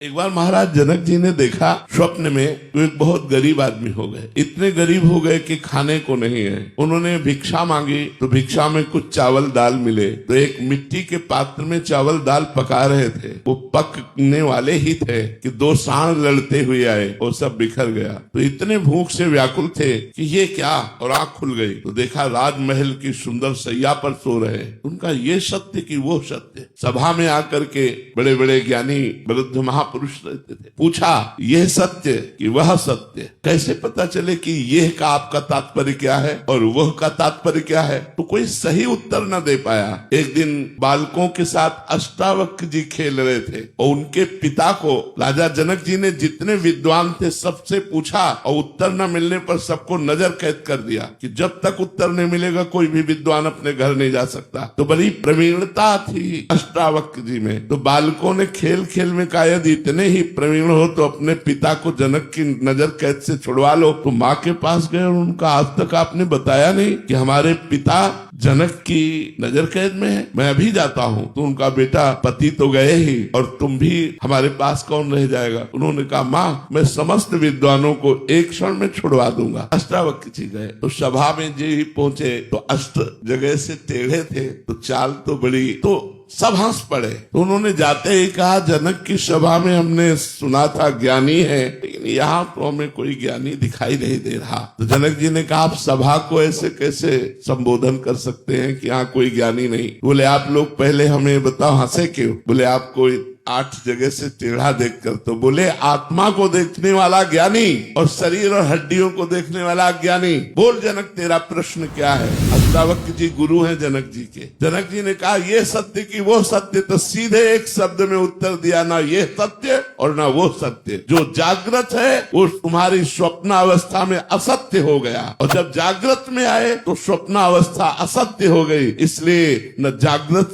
एक बार महाराज जनक जी ने देखा स्वप्न में तो एक बहुत गरीब आदमी हो गए। इतने गरीब हो गए कि खाने को नहीं है। उन्होंने भिक्षा मांगी तो भिक्षा में कुछ चावल दाल मिले। तो एक मिट्टी के पात्र में चावल दाल पका रहे थे, वो पकने वाले ही थे कि दो सांड लड़ते हुए आए और सब बिखर गया। तो इतने भूख से व्याकुल थे कि ये क्या, और आंख खुल गई तो देखा राजमहल की सुंदर सैया पर सो रहे। उनका ये सत्य कि वो सत्य। सभा में आकर के बड़े बड़े ज्ञानी वृद्ध महापुरुष रहते थे। पूछा यह सत्य कि वह सत्य, कैसे पता चले कि यह का आपका तात्पर्य क्या है और वह का तात्पर्य क्या है? तो कोई सही उत्तर न दे पाया। एक दिन बालकों के साथ अष्टावक्र जी खेल रहे थे और उनके पिता को राजा जनक जी ने जितने विद्वान थे सबसे पूछा और उत्तर न मिलने पर सबको नजर कैद कर दिया कि जब तक उत्तर नहीं मिलेगा कोई भी विद्वान अपने घर नहीं जा सकता। तो बड़ी प्रवीणता थी अष्टावक्र जी में। तो बालकों ने खेल खेल में कहा यदि इतने ही प्रवीण हो तो अपने पिता को जनक की नजर कैद से छुड़वा लो। तो माँ के पास गए और उनका आज तक आपने बताया नहीं कि हमारे पिता जनक की नजर कैद में है, मैं अभी जाता हूँ। तो उनका बेटा पति तो गए ही और तुम भी, हमारे पास कौन रह जाएगा? उन्होंने कहा माँ मैं समस्त विद्वानों को एक क्षण में छुड़वा दूंगा। अष्टावक्र जी गए तो सभा में जी पहुंचे तो अष्ट जगह से टेढ़े थे तो चाल तो बड़ी, तो सब हंस पड़े। तो उन्होंने जाते ही कहा जनक की सभा में हमने सुना था ज्ञानी है, लेकिन यहाँ तो हमें कोई ज्ञानी दिखाई नहीं दे रहा। तो जनक जी ने कहा आप सभा को ऐसे कैसे संबोधन कर सकते हैं कि यहाँ कोई ज्ञानी नहीं? बोले आप लोग पहले हमें बताओ हंसे क्यों? बोले आपको 8 जगह से टेढ़ा देखकर। तो बोले आत्मा को देखने वाला ज्ञानी और शरीर और हड्डियों को देखने वाला ज्ञानी। बोल जनक तेरा प्रश्न क्या है? अष्टावक्र जी गुरु हैं जनक जी के। जनक जी ने कहा ये सत्य कि वो सत्य? तो सीधे एक शब्द में उत्तर दिया, ना ये सत्य और ना वो सत्य। जो जागृत है वो तुम्हारी स्वप्न अवस्था में असत्य हो गया और जब जागृत में आए तो स्वप्न अवस्था असत्य हो गई। इसलिए न जागृत